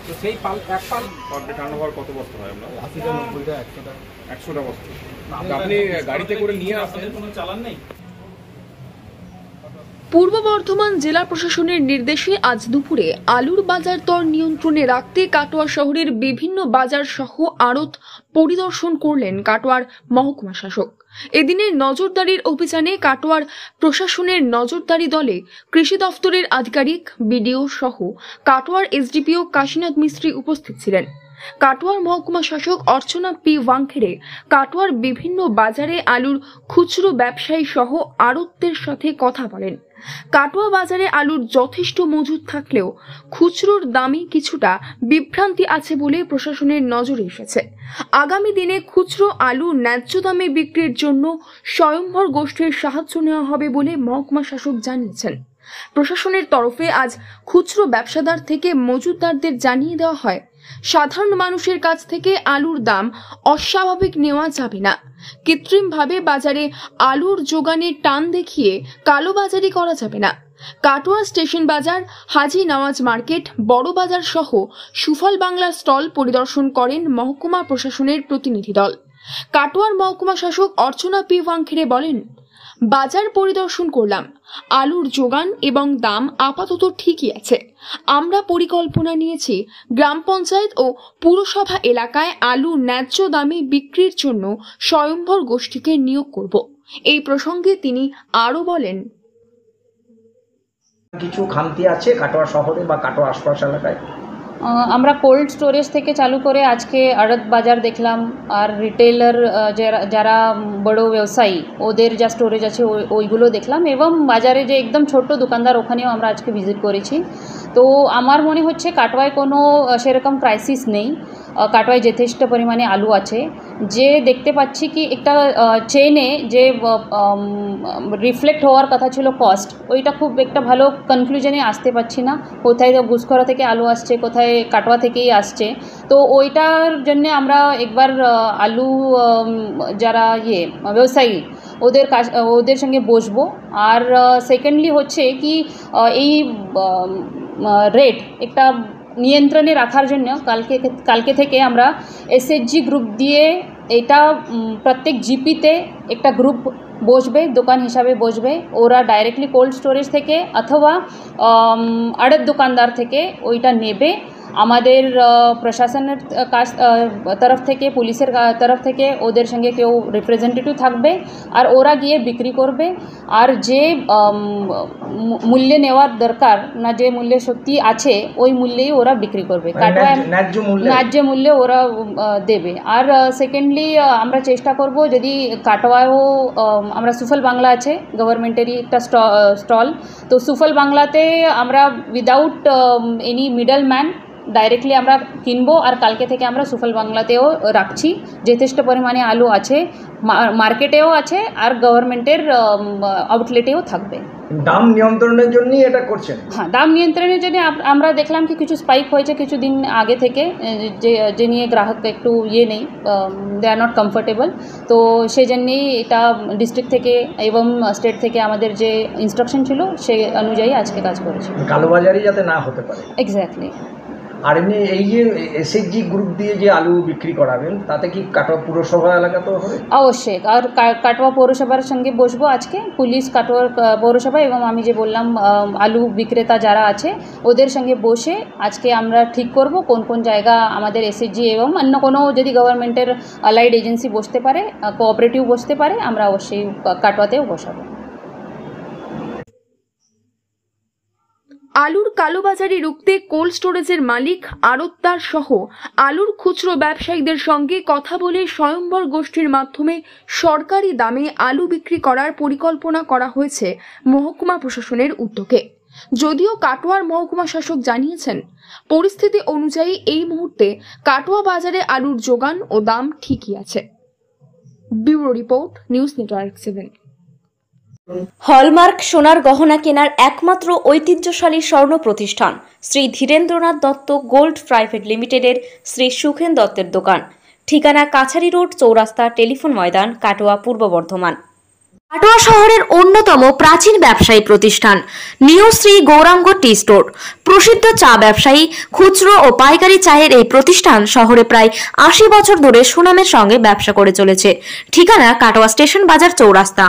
তো সেই পাল এক পাল পার ডে টার্নওভার কত বস্তা হয় আপনার? 80টা 90টা 100টা 100টা বস্তা। আপনি গাড়িতে করে নিয়ে আসেন, কোনো চালান নেই? পূর্ব বর্ধমান জেলা প্রশাসনের নির্দেশে আজ দুপুরে আলুর বাজার দর নিয়ন্ত্রণে রাখতে কাটোয়া শহরের বিভিন্ন বাজার সহ আড়ত পরিদর্শন করলেন কাটোয়ার মহকুমা শাসক। এদিনের নজরদারির অভিযানে কাটোয়ার প্রশাসনের নজরদারি দলে কৃষি দফতরের আধিকারিক, বিডিও সহ কাটোয়ার এসডিপিও কাশীনাথ মিস্ত্রি উপস্থিত ছিলেন। কাটোয়ার মহকুমা শাসক অর্চনা পি ওয়াংখেড়ে কাটোয়ার বিভিন্ন বাজারে আলুর খুচরো ব্যবসায়ী সহ আড়তদের সাথে কথা বলেন। কাটোয়া বাজারে আলুর যথেষ্ট মজুদ থাকলেও খুচরোর দামে কিছুটা বিভ্রান্তি আছে বলে প্রশাসনের নজরে এসেছে। আগামী দিনে খুচরো আলু ন্যায্য দামে বিক্রির জন্য স্বয়ম্ভর গোষ্ঠীর সাহায্য নেওয়া হবে বলে মহকুমা শাসক জানিয়েছেন। প্রশাসনের তরফে আজ খুচরো ব্যবসাদার থেকে মজুতদারদের জানিয়ে দেওয়া হয়, সাধারণ মানুষের কাছ থেকে আলুর দাম অস্বাভাবিক নেওয়া যাবে না। কৃত্রিমভাবে বাজারে আলুর যোগানে টান দেখিয়ে কালোবাজারি করা যাবে না। কাটোয়া স্টেশন বাজার, হাজি নওয়াজ মার্কেট, বড় বাজার সহ সুফল বাংলার স্টল পরিদর্শন করেন মহকুমা প্রশাসনের প্রতিনিধি দল। কাটোয়ার মহকুমা শাসক অর্চনা পি ওয়াংখেড়ে বলেন, বাজার পরিদর্শন করলাম, আলুর যোগান এবং দাম আপাতত ঠিকই আছে। আমরা পরিকল্পনা নিয়েছি গ্রাম পঞ্চায়েত ও পুরসভা এলাকায় আলু ন্যায্য দামে বিক্রির জন্য স্বয়ম্ভর গোষ্ঠীকে নিয়োগ করব। এই প্রসঙ্গে তিনি আরও বলেন, কিছু খামতি আছে কাটোয়া শহরে বা কাটোয়া আশপাশ এলাকায়। আমরা কোল্ড স্টোরেজ থেকে চালু করে আজকে আড়ত বাজার দেখলাম, আর রিটেলার যারা বড় ব্যবসায়ী ওদের যা স্টোরেজ আছে ওইগুলো দেখলাম, এবং বাজারে যে একদম ছোট্ট দোকানদার ওখানেও আমরা আজকে ভিজিট করেছি। তো আমার মনে হচ্ছে কাটোয়ায় কোনো সেরকম ক্রাইসিস নেই। কাটোয়ায় যথেষ্ট পরিমাণে আলু আছে। যে দেখতে পাচ্ছি কি একটা চেনে যে রিফ্লেক্ট হওয়ার কথা ছিল কস্ট, ওইটা খুব একটা ভালো কনক্লুশনে আসতে পারছি না। কোথায় গুসকরা থেকে আলু আসছে, কোথায় কাটোয়া থেকেই আসছে। তো ওইটার জন্য আমরা একবার আলু যারা ব্যবসায়ী ওদের সঙ্গে বসবো। আর সেকেন্ডলি হচ্ছে কি এই রেট একটা নিয়ন্ত্রণে রাখার জন্য কালকে থেকে আমরা এসএইচজি গ্রুপ দিয়ে এটা প্রত্যেক জিপিতে একটা গ্রুপ বসবে, দোকান হিসাবে বসবে। ওরা ডাইরেক্টলি কোল্ড স্টোরেজ থেকে অথবা আড়ত দোকানদার থেকে ওইটা নেবে। আমাদের প্রশাসনের তরফ থেকে, পুলিশের তরফ থেকে ওদের সঙ্গে কেউ রিপ্রেজেন্টেটিভ থাকবে, আর ওরা গিয়ে বিক্রি করবে। আর যে মূল্যে নেওয়ার দরকার না, যে মূল্যে সত্যি আছে ওই মূল্যেই ওরা বিক্রি করবে, কাটোয়া ন্যায্য মূল্যে ওরা দেবে। আর সেকেন্ডলি আমরা চেষ্টা করব, যদি কাটোয়াও আমরা সুফল বাংলা আছে গভর্নমেন্টেরই একটা স্টল, তো সুফল বাংলাতে আমরা without any middle man directly আমরা কিনবো। আর কালকে থেকে আমরা সুফল বাংলাতেও রাখছি। যথেষ্ট পরিমাণে আলু আছে, মার্কেটেও আছে, আর গভর্নমেন্টের আউটলেটেও থাকবে। দাম নিয়ন্ত্রণের জন্যই এটা করছেন? হ্যাঁ, দাম নিয়ন্ত্রণের জন্য আমরা দেখলাম কি কিছু স্পাইক হয়েছে কিছুদিন আগে থেকে, যে নিয়ে গ্রাহক একটু নেই, দে আর নট কমফোর্টেবল। তো সেই জন্যেই এটা ডিস্ট্রিক্ট থেকে এবং স্টেট থেকে আমাদের যে ইনস্ট্রাকশন ছিল সেই অনুযায়ী আজকে কাজ করেছি, কালোবাজারি যাতে না হতে পারে। এক্স্যাক্টলি। আর এমনি এই যে এসএইচজি গ্রুপ দিয়ে যে আলু বিক্রি করাবেন, তাতে কি কাটোয়া পুরসভা এলাকা তো হবে? অবশ্যই। আর কাটোয়া পৌরসভার সঙ্গে বসবো আজকে, পুলিশ, কাটোয়া পৌরসভা এবং আমি যে বললাম আলু বিক্রেতা যারা আছে ওদের সঙ্গে বসে আজকে আমরা ঠিক করব কোন কোন জায়গা আমাদের এসএইচজি এবং অন্য কোনো যদি গভর্নমেন্টের অ্যালাইড এজেন্সি বসতে পারে, কোঅপারেটিভ বসতে পারে, আমরা অবশ্যই কাটোয়াতেও বসাবো। আলুর কালোবাজারি রুখতে কোল্ড স্টোরেজের মালিক, আড়তদার সহ আলুর খুচরো ব্যবসায়ীদের সঙ্গে কথা বলে স্বয়ম্ভর গোষ্ঠীর মাধ্যমে সরকারি দামে আলু বিক্রি করার পরিকল্পনা করা হয়েছে মহকুমা প্রশাসনের উদ্যোগে। যদিও কাটোয়ার মহকুমা শাসক জানিয়েছেন, পরিস্থিতি অনুযায়ী এই মুহূর্তে কাটোয়া বাজারে আলুর যোগান ও দাম ঠিকই আছে। Bureau report, news network 7। Hallmark সোনার গহনা কেনার একমাত্র ঐতিহ্যশালী স্বর্ণ প্রতিষ্ঠান শ্রী ধীরেন্দ্রনাথ দত্ত গোল্ড প্রাইভেট লিমিটেডের শ্রী সুখেন দত্তের দোকান। ঠিকানা কাছারি রোড, চৌরাস্তা, টেলিফোন ময়দান, কাটোয়া, পূর্ব বর্ধমান। কাটোয়া শহরের অন্যতম প্রাচীন ব্যবসায়ী প্রতিষ্ঠান new Shri Gauranga tea store. প্রসিদ্ধ চা ব্যবসায়ী, খুচরো ও পাইকারি চায়ের এই প্রতিষ্ঠান শহরে প্রায় 80 বছর ধরে সুনামের সঙ্গে ব্যবসা করে চলেছে। ঠিকানা কাটোয়া স্টেশন বাজার চৌরাস্তা।